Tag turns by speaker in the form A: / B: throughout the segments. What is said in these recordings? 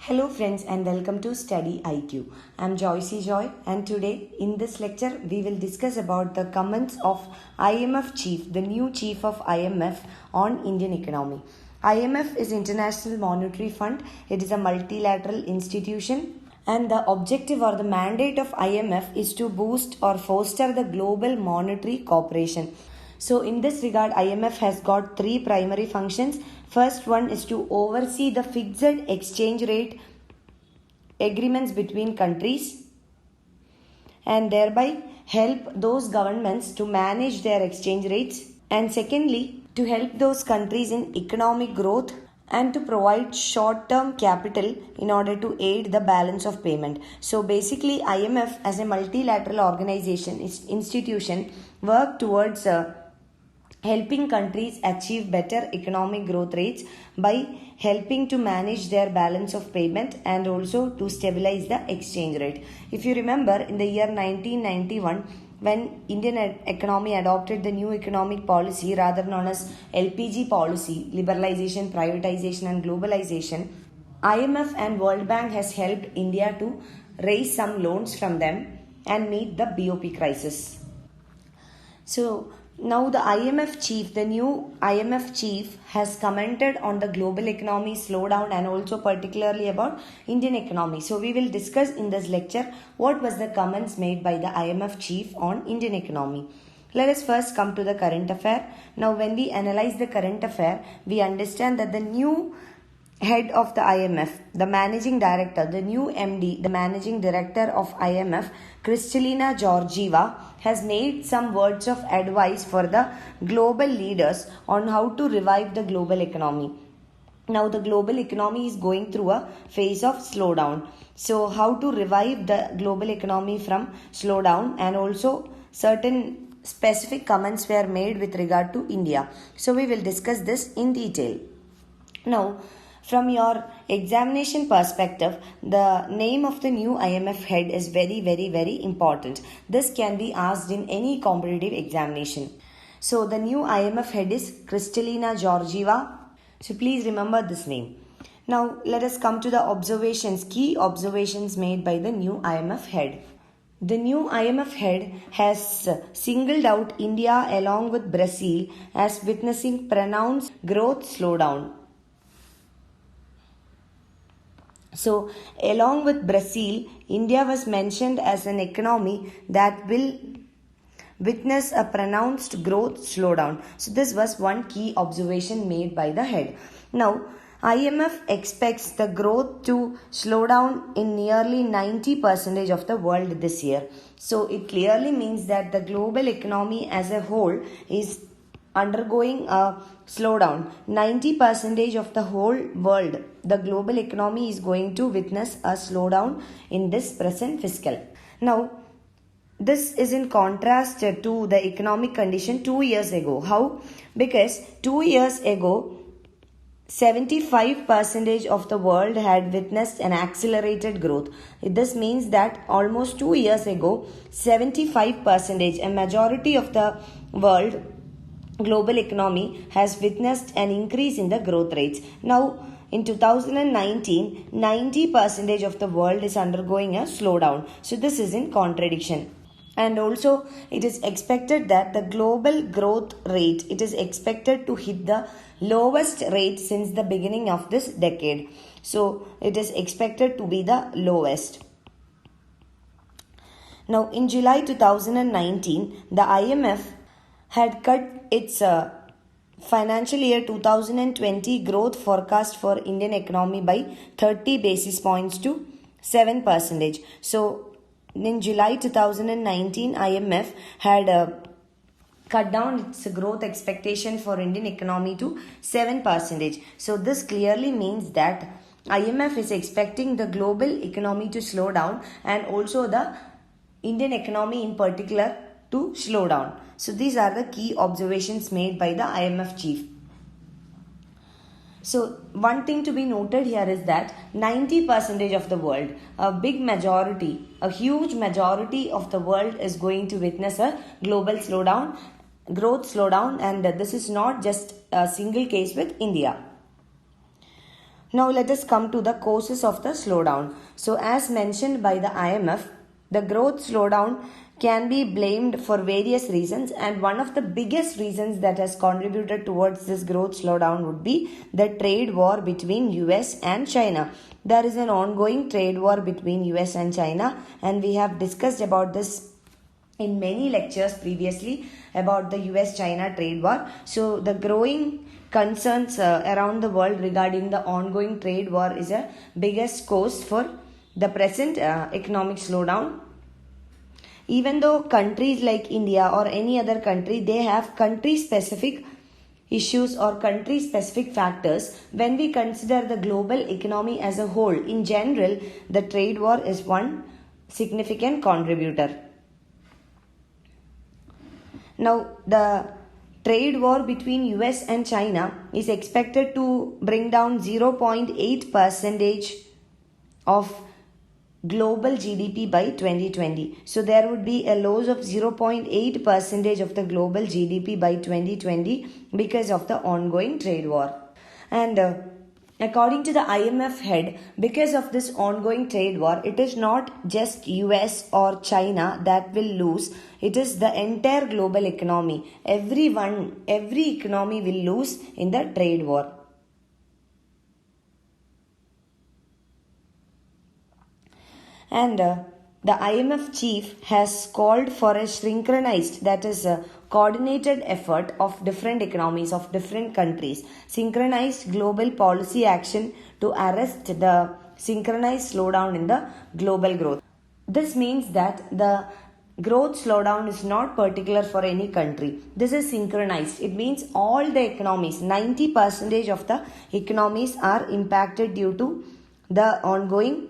A: Hello friends and welcome to StudyIQ. I am Joycey Joy and today in this lecture we will discuss about the comments of IMF chief, the new chief of IMF on Indian economy. IMF is International Monetary Fund. It is a multilateral institution and the objective or the mandate of IMF is to boost or foster the global monetary cooperation. So in this regard, IMF has got three primary functions. First one is to oversee the fixed exchange rate agreements between countries and thereby help those governments to manage their exchange rates. And secondly, to help those countries in economic growth and to provide short-term capital in order to aid the balance of payment. So basically, IMF as a multilateral organization, institution, work towards helping countries achieve better economic growth rates by helping to manage their balance of payment and also to stabilize the exchange rate. If you remember, in the year 1991, when Indian economy adopted the new economic policy rather known as LPG policy, liberalization, privatization and globalization, IMF and World Bank has helped India to raise some loans from them and meet the BOP crisis. So now the IMF chief, the new IMF chief has commented on the global economy slowdown and also particularly about Indian economy. So we will discuss in this lecture what was the comments made by the IMF chief on Indian economy. Let us first come to the current affair. Now when we analyze the current affair, we understand that the new head of the IMF, the managing director, the new MD, the managing director of IMF, Kristalina Georgieva, has made some words of advice for the global leaders on how to revive the global economy. Now the global economy is going through a phase of slowdown. So how to revive the global economy from slowdown, and also certain specific comments were made with regard to India. So we will discuss this in detail. Now, from your examination perspective, the name of the new IMF head is very important. This can be asked in any competitive examination. So the new IMF head is Kristalina Georgieva. So please remember this name. Now let us come to the observations, key observations made by the new IMF head. The new IMF head has singled out India along with Brazil as witnessing pronounced growth slowdown. So, along with Brazil, India was mentioned as an economy that will witness a pronounced growth slowdown. So, this was one key observation made by the head. Now, IMF expects the growth to slow down in nearly 90% of the world this year. So, it clearly means that the global economy as a whole is undergoing a slowdown. 90% of the whole world, the global economy is going to witness a slowdown in this present fiscal. Now, this is in contrast to the economic condition 2 years ago. How? Because 2 years ago, 75% of the world had witnessed an accelerated growth. This means that almost 2 years ago, 75%, a majority of the world global economy has witnessed an increase in the growth rates. Now, in 2019, 90% of the world is undergoing a slowdown. So, this is in contradiction. And also, it is expected that the global growth rate, it is expected to hit the lowest rate since the beginning of this decade. So, it is expected to be the lowest. Now, in July 2019, the IMF had cut its financial year 2020 growth forecast for Indian economy by 30 basis points to 7%. So, in July 2019, IMF had cut down its growth expectation for Indian economy to 7%. So, this clearly means that IMF is expecting the global economy to slow down and also the Indian economy in particular to slow down. So these are the key observations made by the IMF chief. So one thing to be noted here is that 90% of the world, a big majority, a huge majority of the world is going to witness a global slowdown, growth slowdown, and this is not just a single case with India. Now let us come to the causes of the slowdown. So as mentioned by the IMF, the growth slowdown can be blamed for various reasons, and one of the biggest reasons that has contributed towards this growth slowdown would be the trade war between US and China. There is an ongoing trade war between US and China, and we have discussed about this in many lectures previously about the US-China trade war. So the growing concerns around the world regarding the ongoing trade war is a biggest cause for the present economic slowdown. Even though countries like India or any other country, they have country specific issues or country specific factors, when we consider the global economy as a whole, in general, the trade war is one significant contributor. Now, the trade war between US and China is expected to bring down 0.8% of global GDP by 2020. So there would be a loss of 0.8% of the global GDP by 2020 because of the ongoing trade war. And according to the IMF head, because of this ongoing trade war, it is not just US or China that will lose. It is the entire global economy. Every economy will lose in the trade war. And the IMF chief has called for a synchronized, that is a coordinated effort of different economies, of different countries, synchronized global policy action to arrest the synchronized slowdown in the global growth. This means that the growth slowdown is not particular for any country. This is synchronized. It means all the economies, 90% of the economies are impacted due to the ongoing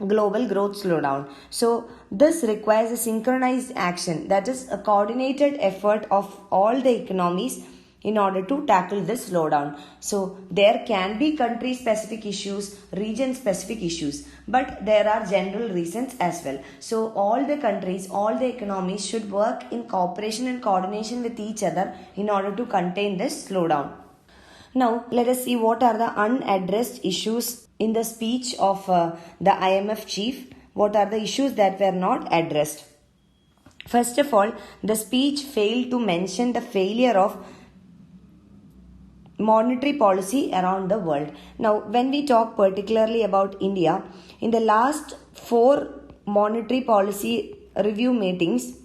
A: global growth slowdown. So this requires a synchronized action, that is a coordinated effort of all the economies in order to tackle this slowdown. So there can be country specific issues, region specific issues, but there are general reasons as well. So all the countries, all the economies should work in cooperation and coordination with each other in order to contain this slowdown. Now let us see what are the unaddressed issues in the speech of the IMF chief. What are the issues that were not addressed? First of all, the speech failed to mention the failure of monetary policy around the world. Now, when we talk particularly about India, in the last 4 monetary policy review meetings,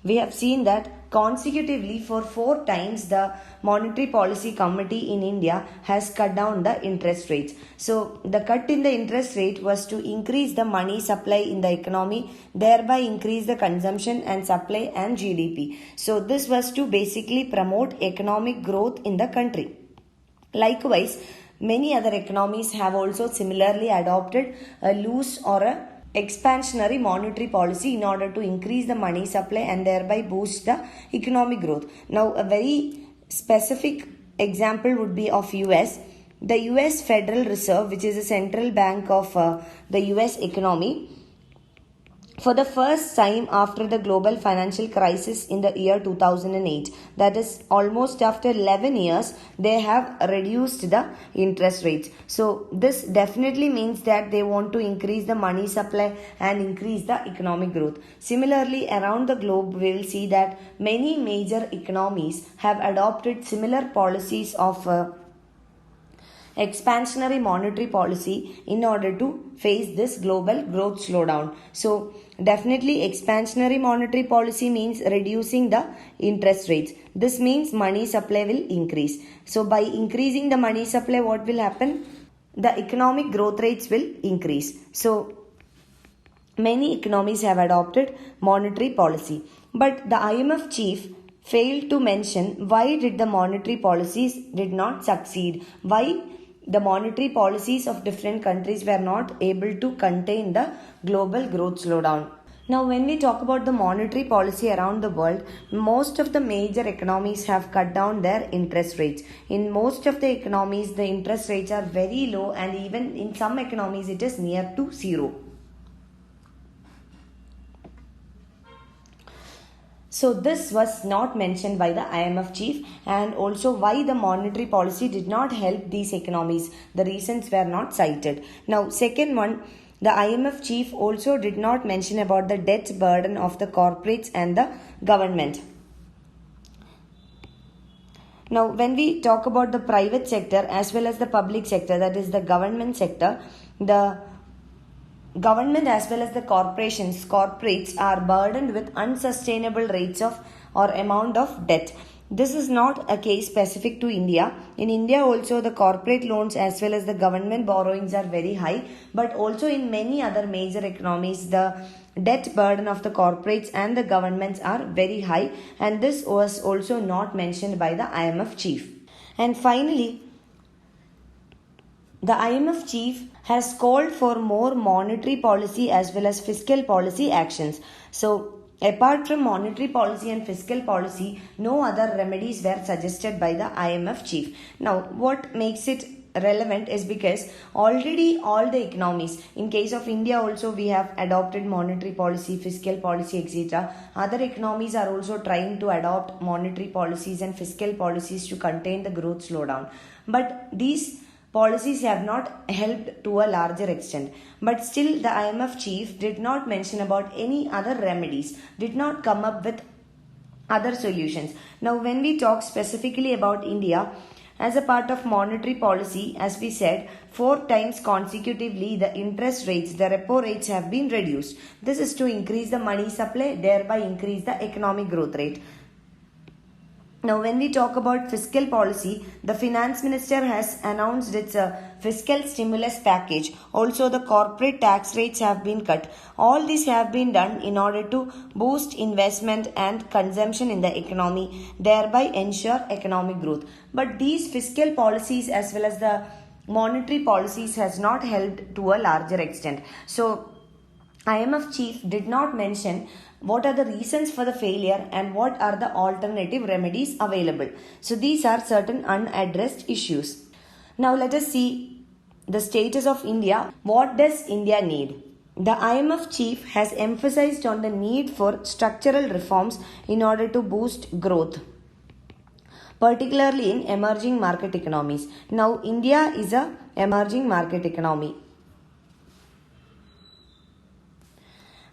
A: we have seen that consecutively for 4 times the Monetary Policy Committee in India has cut down the interest rates. So the cut in the interest rate was to increase the money supply in the economy, thereby increase the consumption and supply and GDP. So this was to basically promote economic growth in the country. Likewise, many other economies have also similarly adopted a loose or a expansionary monetary policy in order to increase the money supply and thereby boost the economic growth. Now, a very specific example would be of US. The US Federal Reserve, which is a central bank of the US economy, for the first time after the global financial crisis in the year 2008, that is almost after 11 years, they have reduced the interest rates. So this definitely means that they want to increase the money supply and increase the economic growth. Similarly, around the globe, we will see that many major economies have adopted similar policies of expansionary monetary policy in order to face this global growth slowdown. So definitely expansionary monetary policy means reducing the interest rates. This means money supply will increase. So by increasing the money supply, what will happen? The economic growth rates will increase. So many economies have adopted monetary policy. But the IMF chief failed to mention why did the monetary policies did not succeed. Why the monetary policies of different countries were not able to contain the global growth slowdown. Now, when we talk about the monetary policy around the world, most of the major economies have cut down their interest rates. In most of the economies, the interest rates are very low, and even in some economies, it is near to 0. So this was not mentioned by the IMF chief, and also why the monetary policy did not help these economies. The reasons were not cited. Now second one, the IMF chief also did not mention about the debt burden of the corporates and the government. Now when we talk about the private sector as well as the public sector, that is the government sector, the government as well as the corporates are burdened with unsustainable rates of or amount of debt. This is not a case specific to India. In India also the corporate loans as well as the government borrowings are very high, but also in many other major economies the debt burden of the corporates and the governments are very high, and this was also not mentioned by the IMF chief. And finally, the IMF chief has called for more monetary policy as well as fiscal policy actions. So, apart from monetary policy and fiscal policy, no other remedies were suggested by the IMF chief. Now, what makes it relevant is because already all the economies, in case of India also we have adopted monetary policy, fiscal policy, etc. Other economies are also trying to adopt monetary policies and fiscal policies to contain the growth slowdown. But these policies have not helped to a larger extent. But still the IMF chief did not mention about any other remedies, did not come up with other solutions. Now when we talk specifically about India, as a part of monetary policy, as we said, 4 times consecutively the interest rates, the repo rates have been reduced. This is to increase the money supply, thereby increase the economic growth rate. Now when we talk about fiscal policy, the finance minister has announced its fiscal stimulus package. Also the corporate tax rates have been cut. All these have been done in order to boost investment and consumption in the economy, thereby ensure economic growth. But these fiscal policies as well as the monetary policies has not helped to a larger extent. So IMF chief did not mention what are the reasons for the failure and what are the alternative remedies available. So these are certain unaddressed issues. Now let us see the status of India. What does India need? The IMF chief has emphasized on the need for structural reforms in order to boost growth, particularly in emerging market economies. Now India is an emerging market economy.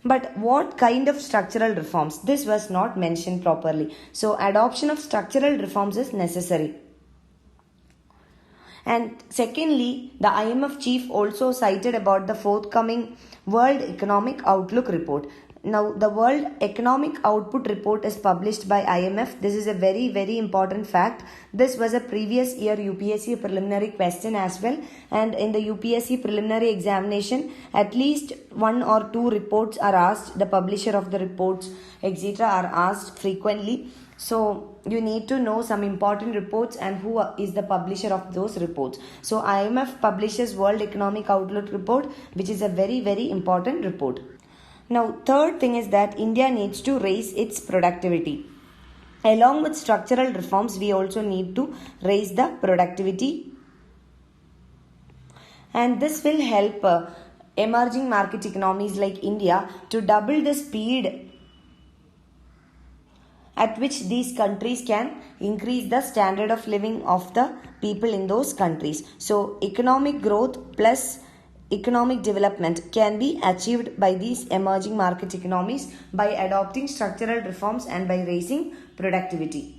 A: But what kind of structural reforms? This was not mentioned properly. So adoption of structural reforms is necessary. And secondly, the IMF chief also cited about the forthcoming World Economic Outlook report. Now, the World Economic Output report is published by IMF. This is a very, very important fact. This was a previous year UPSC preliminary question as well. And in the UPSC preliminary examination, at least 1 or 2 reports are asked. The publisher of the reports, etc. are asked frequently. So, you need to know some important reports and who is the publisher of those reports. So, IMF publishes World Economic Outlook report, which is a very, very important report. Now, third thing is that India needs to raise its productivity. Along with structural reforms, we also need to raise the productivity. And this will help emerging market economies like India to double the speed at which these countries can increase the standard of living of the people in those countries. So, economic growth plus economic development can be achieved by these emerging market economies by adopting structural reforms and by raising productivity.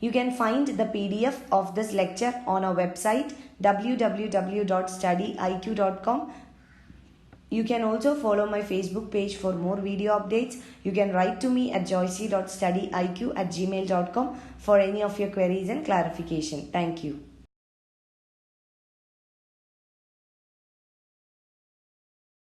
A: You can find the PDF of this lecture on our website www.studyiq.com. You can also follow my Facebook page for more video updates. You can write to me at joycey.studyiq@gmail.com for any of your queries and clarification. Thank you.